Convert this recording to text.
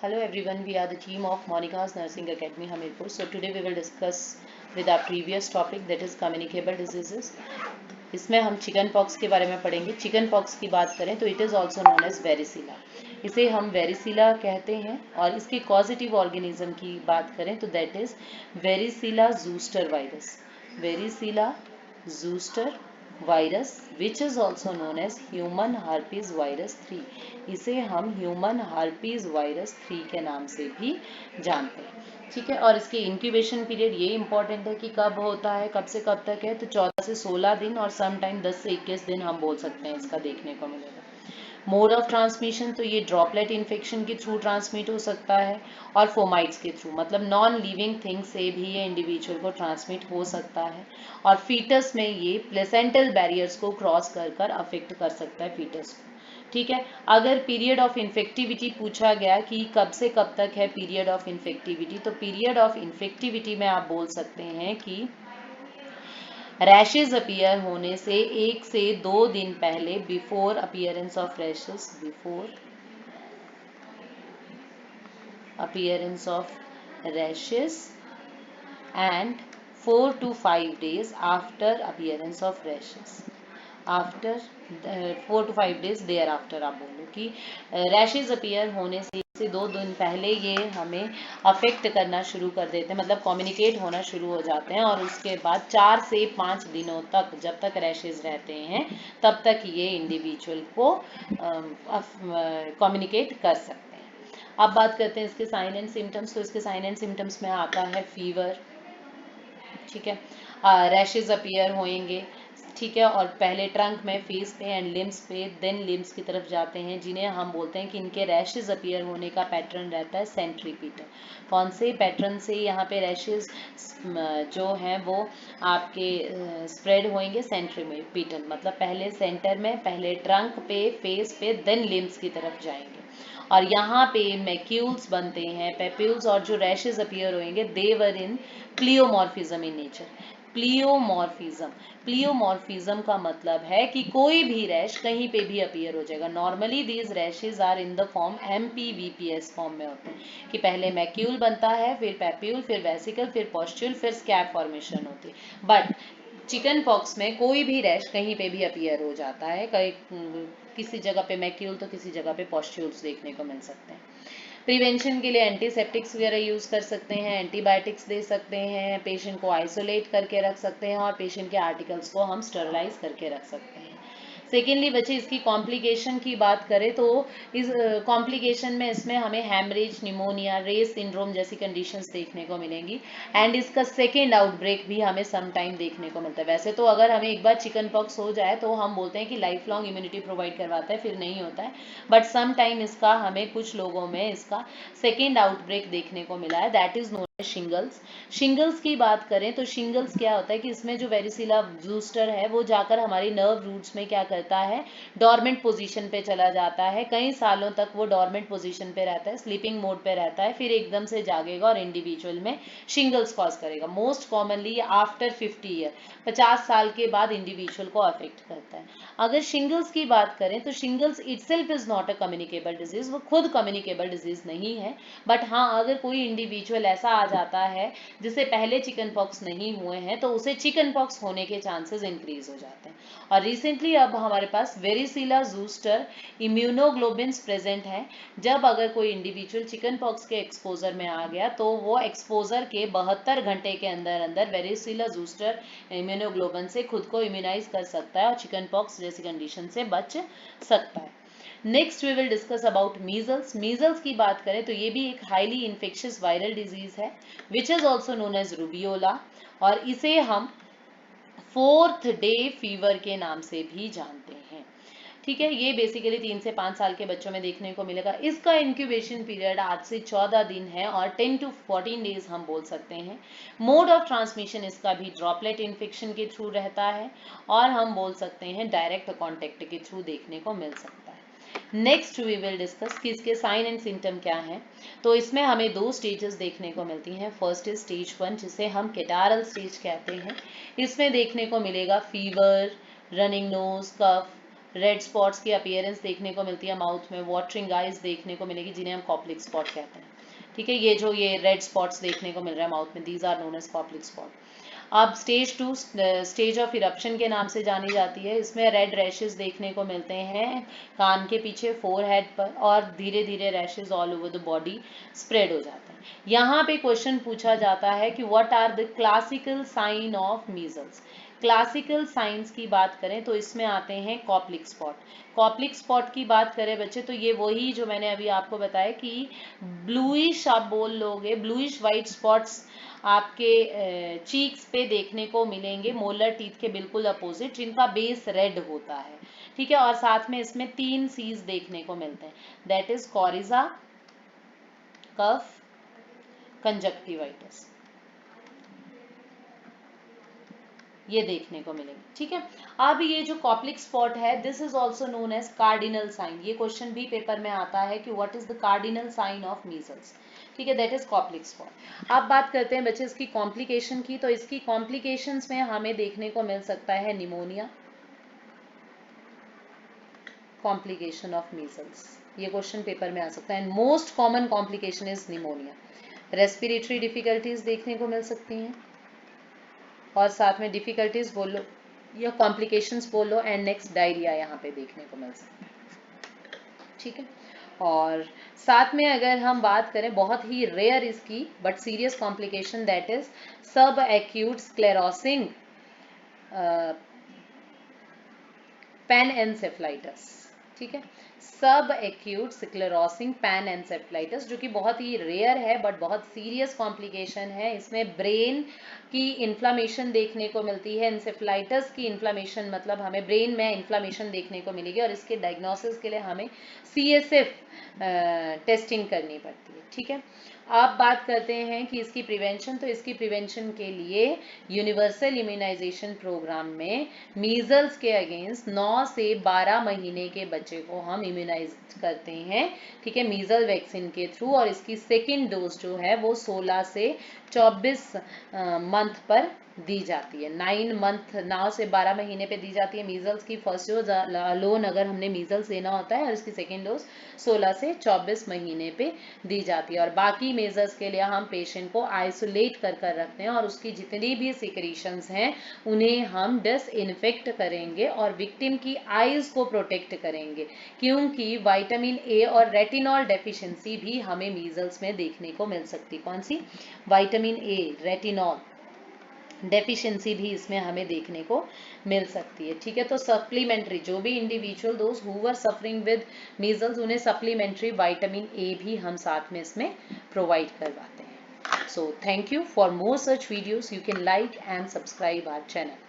Hello everyone, we are the team of Monica's Nursing Academy Hamirpur. So today we will discuss with our previous topic, that is communicable diseases. इसमें हम chicken pox के बारे में पढ़ेंगे. Chicken pox की बात करें तो it is also known as varicella. इसे हम वेरिसिला कहते हैं. और इसके कॉजिटिव ऑर्गेनिज्म की बात करें तो that is varicella zoster virus. Varicella zoster virus which is also known as human herpes virus 3. इसे हम ह्यूमन हार्पीज वायरस 3 के नाम से भी जानते हैं. ठीक है. और इसके इंक्यूबेशन पीरियड ये इंपॉर्टेंट है कि कब होता है, कब से कब तक है, तो 14 से 16 दिन और सम टाइम 10 से 21 दिन हम बोल सकते हैं इसका देखने को मिलेगा. मोड ऑफ ट्रांसमिशन तो ये ड्रॉपलेट इन्फेक्शन के थ्रू ट्रांसमिट हो सकता है और फोमाइट्स के थ्रू, मतलब नॉन लिविंग थिंग से भी ये इंडिविजुअल को ट्रांसमिट हो सकता है. और फीटस में ये प्लेसेंटल बैरियर्स को क्रॉस कर कर अफेक्ट कर सकता है फीटस को. ठीक है. अगर पीरियड ऑफ इन्फेक्टिविटी पूछा गया कि कब से कब तक है पीरियड ऑफ इन्फेक्टिविटी, तो पीरियड ऑफ इन्फेक्टिविटी में आप बोल सकते हैं कि रैशेज अपीयर होने से 1 से 2 दिन पहले, before appearance of rashes, before appearance of rashes and 4 to 5 days after appearance of rashes. After 4 to 5 days thereafter आप बोलो कि रैशेज अपीयर होने से 2 दिन पहले ये हमें अफेक्ट करना शुरू कर देते हैं, मतलब कम्युनिकेट होना शुरू हो जाते हैं. और उसके बाद 4 से 5 दिनों तक जब तक रैशेज रहते हैं तब तक ये इंडिविजुअल को कम्युनिकेट कर सकते हैं. अब बात करते हैं इसके साइन एंड सिम्टम्स. तो इसके साइन एंड सिम्टम्स में आता है फीवर. ठीक है. रैशेज अपीयर होंगे. ठीक है. और पहले ट्रंक में, फेस पे एंड लिम्स पे, देन लिम्स की तरफ जाते हैं, जिन्हें हम बोलते हैं कि इनके रैशेज अपीयर होने का पैटर्न रहता है सेंट्रीपीटल. कौन से पैटर्न से यहाँ पे रैशेज जो हैं वो आपके स्प्रेड होंगे? सेंट्रीपीटल, मतलब पहले सेंटर में, पहले ट्रंक पे, फेस पे, देन लिम्स की तरफ जाएंगे. और यहाँ पे मैक्यूल्स बनते हैं, पेप्यूल्स, और जो रैशेज अपीयर होंगे दे वर इन प्लियोमॉर्फिज्म इन नेचर. प्लियोमॉर्फिज्म. प्लियोमॉर्फिज्म का मतलब है कि कोई भी रैश कहीं पे भी अपीयर हो जाएगा. Normally these rashes are in the form MPVPS form में होते हैं कि पहले मैक्यूल बनता है, फिर पेप्यूल, फिर वेसिकल, फिर पॉस्ट्यूल, फिर स्कैब फॉर्मेशन होती है. बट चिकन पॉक्स में कोई भी रैश कहीं पे भी अपीयर हो जाता है. किसी जगह पे मैक्यूल तो किसी जगह पे पॉस्ट्यूल्स देखने को मिल सकते हैं. प्रिवेंशन के लिए एंटीसेप्टिक्स वगैरह यूज़ कर सकते हैं, एंटीबायोटिक्स दे सकते हैं, पेशेंट को आइसोलेट करके रख सकते हैं और पेशेंट के आर्टिकल्स को हम स्टरलाइज करके रख सकते हैं. सेकेंडली बच्चे इसकी कॉम्प्लिकेशन की बात करें तो इस कॉम्प्लिकेशन में इसमें हमें हैमरेज, निमोनिया, रेस सिंड्रोम जैसी कंडीशंस देखने को मिलेंगी. एंड इसका सेकेंड आउटब्रेक भी हमें सम टाइम देखने को मिलता है. वैसे तो अगर हमें एक बार चिकन पॉक्स हो जाए तो हम बोलते हैं कि लाइफ लॉन्ग इम्यूनिटी प्रोवाइड करवाता है, फिर नहीं होता है. बट सम टाइम इसका हमें कुछ लोगों में इसका सेकेंड आउटब्रेक देखने को मिला है. That is known as shingles. Shingles की बात करें तो शिंगल्स क्या होता है कि इसमें जो वेरिसिला जूस्टर है वो जाकर हमारी नर्व रूट्स में क्या करता है, डॉर्मेंट पोजीशन पे चला जाता है. कई सालों तक वो डॉर्मेंट पोजीशन पे रहता है, स्लीपिंग मोड पे रहता है, फिर एकदम से जागेगा और इंडिविजुअल में शिंगल्स कॉज करेगा. मोस्ट कॉमनली आफ्टर 50 ईयर, 50 साल के बाद इंडिविजुअल को अफेक्ट करता है. अगर शिंगल्स की बात करें तो shingles itself is not a communicable disease. वो खुद कम्युनिकेबल डिजीज नहीं है. बट हाँ, अगर कोई इंडिविजुअल ऐसा आ जाता है जिसे पहले चिकन पॉक्स नहीं हुए हैं तो उसे चिकन पॉक्स होने के चांसेस इंक्रीज हो जाते हैं. और रिसेंटली अब हमारे पास वेरिसिला जूस्टर इम्यूनोग्लोबिन्स प्रेजेंट हैं. जब अगर कोई इंडिविजुअल चिकन पॉक्स के एक्सपोजर में आ गया तो वो एक्सपोजर के 72 घंटे के अंदर अंदर वेरिसिला जूस्टर इम्यूनोग्लोबिन से खुद को इम्यूनाइज कर सकता है और चिकन पॉक्स जैसी कंडीशन से बच सकता है. Next we will discuss about measles. Measles की बात करें तो ये भी एक हाईली इन्फेक्शियस वायरल डिजीज है which is also known as rubeola. और इसे हम 4th डे फीवर के नाम से भी जानते हैं. ठीक है. ये बेसिकली 3 से 5 साल के बच्चों में देखने को मिलेगा. इसका इंक्यूबेशन पीरियड 8 से 14 दिन है और 10 to 14 डेज हम बोल सकते हैं. मोड ऑफ ट्रांसमिशन इसका भी ड्रॉपलेट इन्फेक्शन के थ्रू रहता है और हम बोल सकते हैं डायरेक्ट कॉन्टेक्ट के थ्रू देखने को मिल सकता है. नेक्स्ट वी विल डिस्कस कि इसके साइन एंड सिम्टम क्या हैं. तो इसमें हमें 2 स्टेजेस देखने को मिलती हैं. फर्स्ट इज स्टेज 1 जिसे हम केटारल स्टेज कहते हैं. इसमें देखने को मिलेगा फीवर, रनिंग नोज, कफ, रेड स्पॉट्स की अपीयरेंस देखने को मिलती है माउथ में, वाटरिंग आइज देखने को मिलेगी जिन्हें हम कॉप्लिक स्पॉट कहते हैं। ठीक है, ये जो ये रेड स्पॉट्स देखने को मिल रहा है माउथ में, these are known as Koplik spot. अब स्टेज 2 स्टेज ऑफ इरप्शन के नाम से जानी जाती है। इसमें रेड रैशेस देखने को मिलते हैं कान के पीछे, फोरहेड पर, और धीरे धीरे rashes all over the body spread हो जाते हैं। यहाँ पे क्वेश्चन पूछा जाता है कि what are the classical sign of measles. Classical signs की बात करें तो इसमें आते हैं कॉप्लिक स्पॉट। कॉप्लिक स्पॉट की बात करें बच्चे तो ये वही जो मैंने अभी आपको बताया कि ब्लूइश आप बोल लोगे, ब्लूइश वाइट स्पॉट्स आपके चीक्स पे देखने को मिलेंगे, मोलर टीथ के बिल्कुल अपोजिट, जिनका बेस रेड होता है। ठीक है, और साथ में इसमें 3 सीज देखने को मिलते हैं, that is coryza, cough, conjunctivitis, ये देखने को मिलेंगे। ठीक है, अब ये जो कॉप्लिक स्पॉट है this is also known as cardinal sign. ये क्वेश्चन भी पेपर में आता है कि what is the cardinal sign of measles. ठीक है, दैट इज कॉप्लिक स्पॉट। अब बात करते हैं बच्चे इसकी कॉम्प्लिकेशन की। तो इसकी कॉम्प्लिकेशंस में हमें देखने को मिल सकता है निमोनिया, कॉम्प्लिकेशन ऑफ मीजल्स, ये क्वेश्चन पेपर में आ सकता है। Most common complication is pneumonia. Respiratory difficulties देखने को मिल सकती हैं, और साथ में डिफिकल्टीज बोलो या कॉम्प्लिकेशंस बोलो, एंड नेक्स्ट डायरिया यहाँ पे देखने को मिल सकता है। ठीक है, और साथ में अगर हम बात करें बहुत ही रेयर इसकी but serious complication, that is सब एक्यूट स्क्लेरोसिंग पैनएन्सेफलाइटिस। ठीक है, सब एक्यूट स्क्लेरोसिंग पैनएन्सेफलाइटिस, जो कि बहुत ही रेयर है बट बहुत सीरियस कॉम्प्लिकेशन है। इसमें ब्रेन की इन्फ्लामेशन देखने को मिलती है। एन्सेफलाइटिस की इन्फ्लामेशन मतलब हमें ब्रेन में इन्फ्लामेशन देखने को मिलेगी, और इसके डायग्नोसिस के लिए हमें CSF टेस्टिंग करनी पड़ती है। ठीक है, अब बात करते हैं कि इसकी प्रिवेंशन। तो इसकी प्रिवेंशन के लिए यूनिवर्सल इम्यूनाइजेशन प्रोग्राम में मीजल्स के अगेंस्ट 9 से 12 महीने के बच्चे को हम इम्यूनाइज करते हैं। ठीक है, मीजल वैक्सीन के थ्रू, और इसकी सेकेंड डोज जो है वो 16 से 24 मंथ पर दी जाती है। 9 मंथ 9 से 12 महीने पे दी जाती है मीजल्स की फर्स्ट डोज अलोन, अगर हमने मीजल्स लेना होता है, और इसकी सेकेंड डोज 16 से 24 महीने पे दी जाती है। और बाकी मेजर्स के लिए हम पेशेंट को आइसोलेट कर रखते हैं, और उसकी जितनी भी सिक्रीशंस हैं उन्हें हम डिसइंफेक्ट करेंगे, और विक्टिम की आईज को प्रोटेक्ट करेंगे, क्योंकि विटामिन ए और रेटिनॉल डेफिशिएंसी भी हमें मीजल्स में देखने को मिल सकती। कौन सी? विटामिन ए, रेटिनॉल डेफिशिएंसी भी इसमें हमें देखने को मिल सकती है। ठीक है, तो सप्लीमेंट्री जो भी इंडिविजुअल दोस्त who were suffering with measles, उन्हें सप्लीमेंट्री विटामिन ए भी हम साथ में इसमें प्रोवाइड करवाते हैं। So thank you. For more such videos you can like and subscribe our channel.